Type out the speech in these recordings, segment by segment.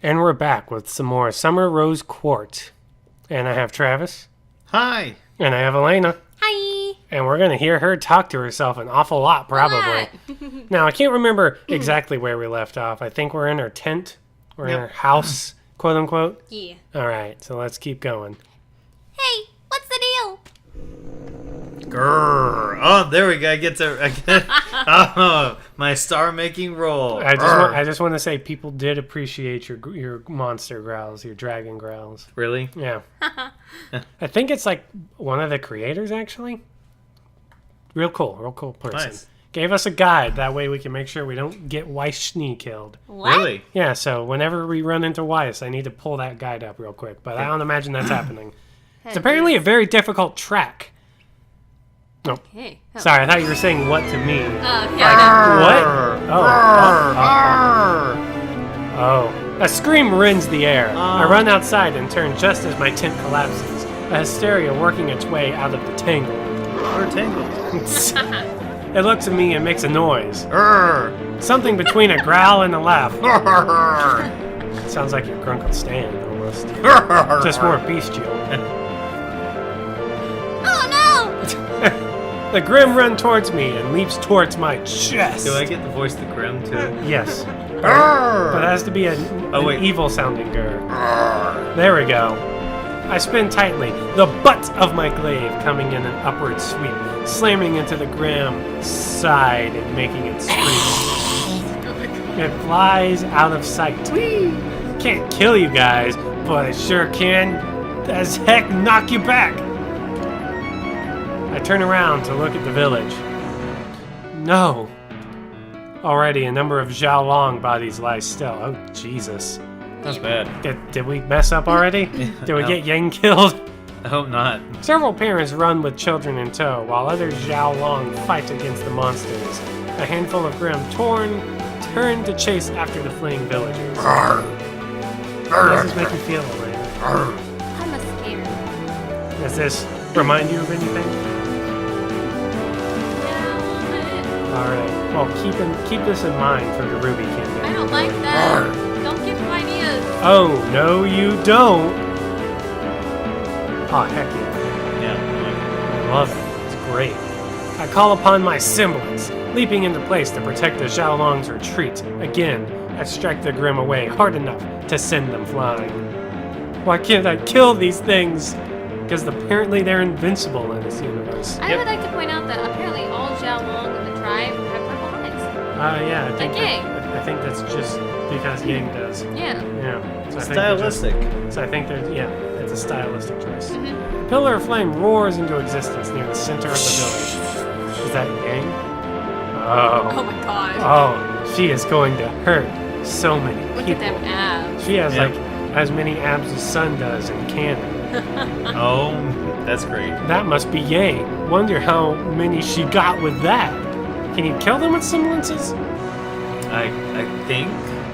And we're back with some more Summer Rose Quart. And I have Travis. Hi. And I have Elena. Hi. And we're going to hear her talk to herself an awful lot, probably. Now, I can't remember exactly where we left off. I think we're in her tent. We're in her house, quote unquote. Yeah. All right, so let's keep going. Hey, what's the deal? Grrr. Oh, there we go. I get oh, my star-making roll. I just want to say people did appreciate your monster growls, your dragon growls. Really? Yeah. I think it's like one of the creators, actually. Real cool person. Nice. Gave us a guide. That way we can make sure we don't get Weiss killed. What? Really? Yeah, so whenever we run into Weiss, I need to pull that guide up real quick. But I don't imagine that's happening. It's apparently a very difficult track. Oh, Okay. Oh. sorry, I thought you were saying what to me. Yeah, What? Oh. A scream rends the air. I run outside and turn just as my tent collapses. A hysteria working its way out of the tangle. We're tangled. It looks at me and makes a noise. Something between a growl and a laugh. Sounds like your Grunkle Stan, almost. Just more bestial. Oh no! The Grim runs towards me and leaps towards my chest. Do I get the voice of the Grim too? Yes. But it has to be an evil-sounding grr. There we go. I spin tightly, the butt of my glaive coming in an upward sweep, slamming into the Grim's side and making it scream. It flies out of sight. Can't kill you guys, but it sure can as heck knock you back. I turn around to look at the village. No. Already a number of Zhao Long bodies lie still. Oh, Jesus. That's bad. Did we mess up already? Did we get Yang killed? I hope not. Several parents run with children in tow, while others Zhao Long fight against the monsters. A handful of Grim turn to chase after the fleeing villagers. How does this make you feel, Elena? I'm a scared. Does this remind you of anything? Alright, well keep this in mind for the RWBY campaign. I don't like that. Don't give him ideas. Oh, no you don't! Oh, heck yeah. Yeah. I love it. It's great. I call upon my semblance, leaping into place to protect the Zhao Long's retreat. Again, I strike the Grim away hard enough to send them flying. Why can't I kill these things? Because apparently they're invincible in this universe. I would like to point out that apparently all Zhao Long in the tribe have purple eyes. Yeah, Like Yang. I think that's just because Yang does. Yeah. Yeah. So I think Stylistic. so I think there's, it's a stylistic choice. Mm-hmm. A pillar of flame roars into existence near the center of the village. Is that Yang? Oh Oh. my god. Oh, she is going to hurt so many Look people. at them abs. She has Yep. like as many abs as Sun does in canon. Oh, that's great. That must be Yang. Wonder how many she got with that. Can you kill them with semblances? I think,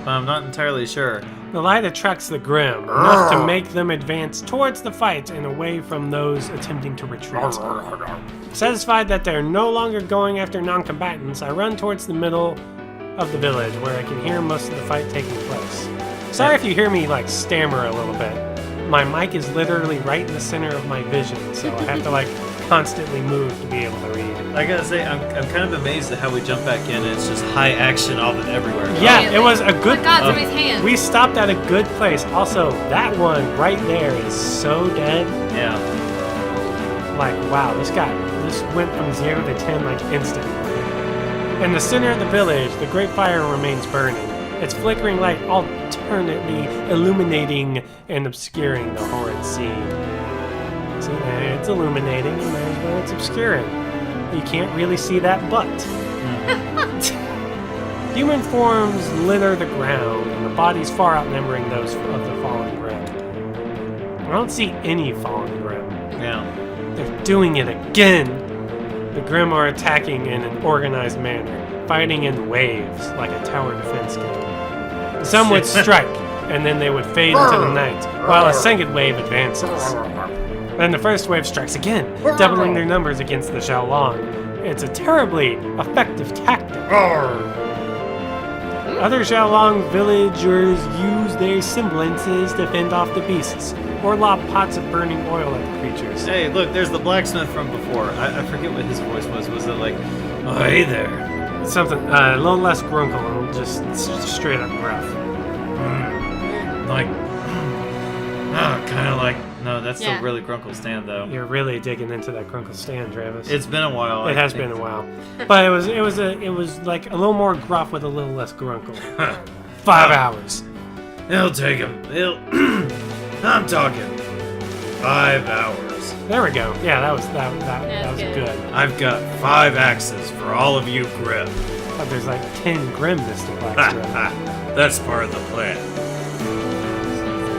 but I'm not entirely sure. The light attracts the Grim, enough to make them advance towards the fight and away from those attempting to retreat. Satisfied that they're no longer going after non-combatants, I run towards the middle of the village where I can hear most of the fight taking place. Sorry if you hear me like stammer a little bit. My mic is literally right in the center of my vision, so I have to like constantly move to be able to read. I gotta say, I'm kind of amazed at how we jump back in and it's just high action all everywhere. Yeah, Really? it was a Oh good. my god, somebody's hand. We stopped at a good place. Also, that one right there is so dead. Yeah. Like, wow, this went from 0 to 10 like instantly. In the center of the village, the great fire remains burning, its flickering light alternately illuminating and obscuring the horrid scene. See, it's illuminating, and might as well it's obscuring. You can't really see that butt. Human forms litter the ground, and the bodies far outnumbering those of the fallen Grim. I don't see any fallen Grim. Yeah. They're doing it again! The Grim are attacking in an organized manner, fighting in waves like a tower defense game. Some would strike, and then they would fade into the night, while a second wave advances. Then the first wave strikes again, doubling their numbers against the Zhao Long. It's a terribly effective tactic. Other Xiaolong villagers use their semblances to fend off the beasts, or lob pots of burning oil at the creatures. Hey, look, there's the blacksmith from before. I forget what his voice was. Was it like, oh, hey there? Something a little less grunkle and just straight up gruff. Like, kind of like, no, that's still really Grunkle Stan, though. You're really digging into that grunkle stand, Travis. It's been a while. It has been a while, but it was like a little more gruff with a little less grunkle. 5 hours. It'll take him. I'm talking 5 hours. There we go. Yeah, that was good. I've got 5 axes for all of you Grim. But there's like 10 Grim Mr. Blacksmith. That's part of the plan.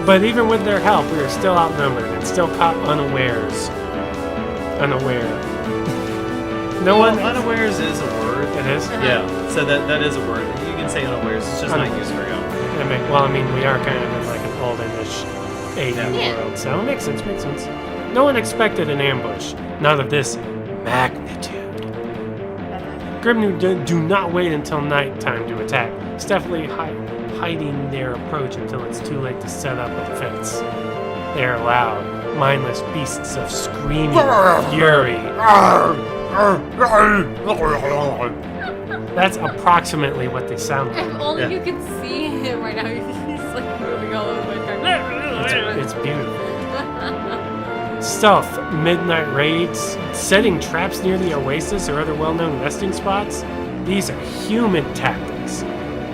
But even with their help, we are still outnumbered and still caught unawares. Unaware. No one. Unawares is a word. It is. Yeah. So that is a word. You can say unawares. It's just not used very often. Well, I mean, we are kind of in like an olden-ish AD world, so it makes sense. No one expected an ambush. Not of this magnitude. Grimnu do not wait until nighttime to attack, stealthily hiding their approach until it's too late to set up a defense. They are loud, mindless beasts of screaming fury. That's approximately what they sound like. If only you could see him right now. He's like moving all over the place. It's beautiful. Stealth, midnight raids, setting traps near the oasis or other well-known resting spots. These are human tactics.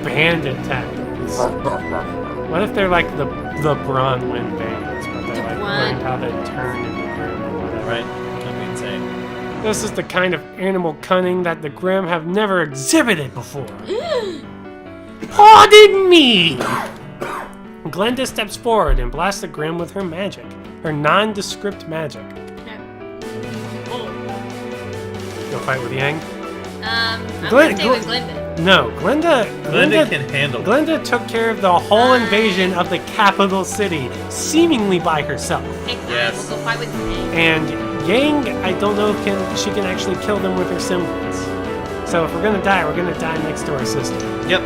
Bandit tactics. What if they're like the Bronwyn bandits, but they like learned how to turn into Grim or whatever? Right. That'd be insane. This is the kind of animal cunning that the Grim have never exhibited before. Pardon me! Glenda steps forward and blasts the Grim with her magic. Her nondescript magic. You'll fight with Yang? I'm gonna stay with Glenda. No, Glenda can handle it. Glenda took care of the whole invasion of the capital city, seemingly by herself. Okay, fine, we'll go fight with Yang. And Yang, I don't know if she can actually kill them with her semblance. So if we're gonna die next to our sister. Yep.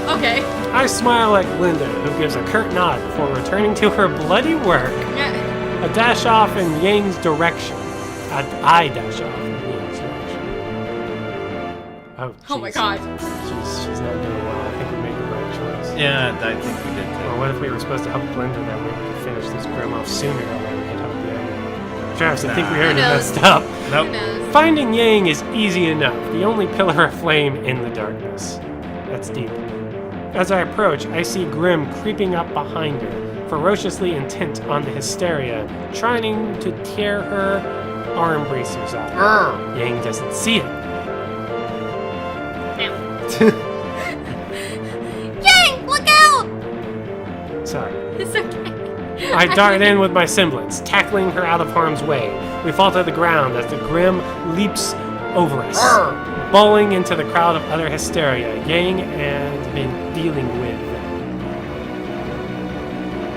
Okay. I smile at Glinda, who gives a curt nod before returning to her bloody work. Yeah. A dash off in Yang's direction. I dash off in Yang's direction. Oh my god. She's not doing well. I think we made the right choice. Yeah, I think we did too. Or what if we were supposed to help Glinda, that way we could finish this Grim off sooner, and then we could help Yang? Travis, I think we already messed up. Nope. Who knows? Finding Yang is easy enough, the only pillar of flame in the darkness. That's deep. As I approach, I see Grim creeping up behind her, ferociously intent on the hysteria, trying to tear her arm bracers off. Yang doesn't see it. Yang, look out! Sorry. It's okay. I dart in with my semblance, tackling her out of harm's way. We fall to the ground as the Grim leaps over us, bowling into the crowd of other hysteria Yang has been dealing with.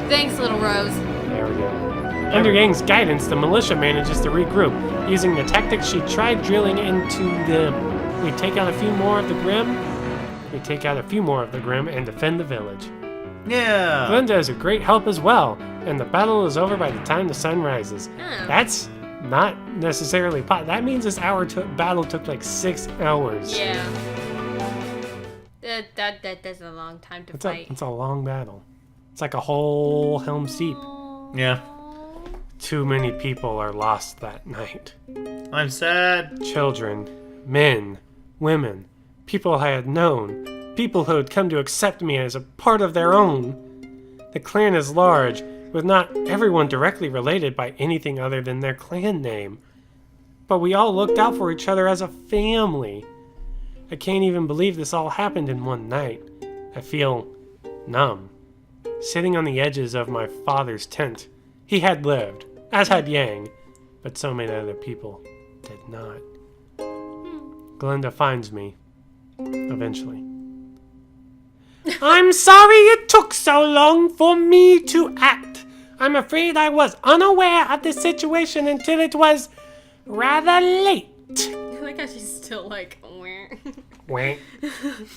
Thanks, little Rose. There we go. Under Yang's guidance, the militia manages to regroup, using the tactics she tried drilling into them. We take out a few more of the Grim and defend the village. Yeah. Glinda is a great help as well, and the battle is over by the time the sun rises. Oh. That's not necessarily that means this battle took like 6 hours. Yeah. That's a long time to fight. It's a long battle. It's like a whole Helm's Deep. Yeah. Too many people are lost that night. I'm sad. Children, men, women, people I had known, people who had come to accept me as a part of their own. The clan is large, with not everyone directly related by anything other than their clan name. But we all looked out for each other as a family. I can't even believe this all happened in one night. I feel numb. Sitting on the edges of my father's tent. He had lived, as had Yang, but so many other people did not. Glinda finds me, eventually. I'm sorry it took so long for me to act. I'm afraid I was unaware of the situation until it was rather late. I like how she's still like, where? Wah.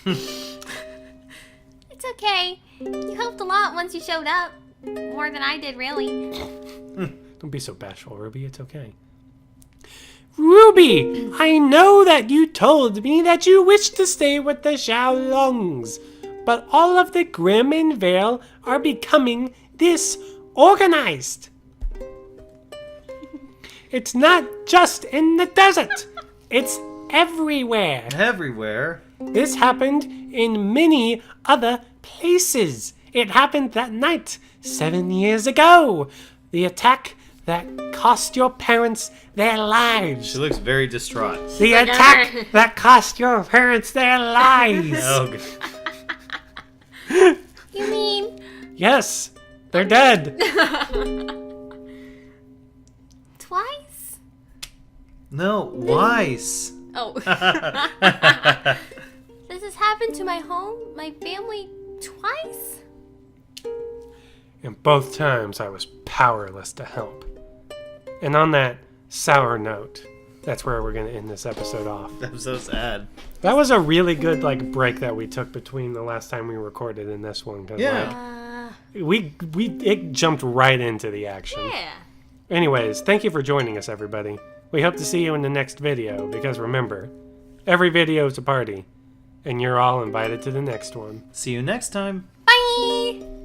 It's okay. You helped a lot once you showed up. More than I did, really. Don't be so bashful, Ruby. It's okay. Ruby, I know that you told me that you wish to stay with the Xiaolongs, but all of the Grim and Vale are becoming disorganized. It's not just in the desert. It's everywhere. Everywhere. This happened in many other places. It happened that night 7 years ago. The attack that cost your parents their lives. She looks very distraught. The attack that cost your parents their lives. Oh, You mean... Yes, they're dead. twice? no, Weiss. Oh. This has happened to my home, my family, twice? And both times I was powerless to help. And on that sour note, that's where we're going to end this episode off. I'm so sad. That was a really good break that we took between the last time we recorded and this one. 'Cause, Yeah. it jumped right into the action. Yeah. Anyways, thank you for joining us, everybody. We hope to see you in the next video, because remember, every video is a party, and you're all invited to the next one. See you next time. Bye!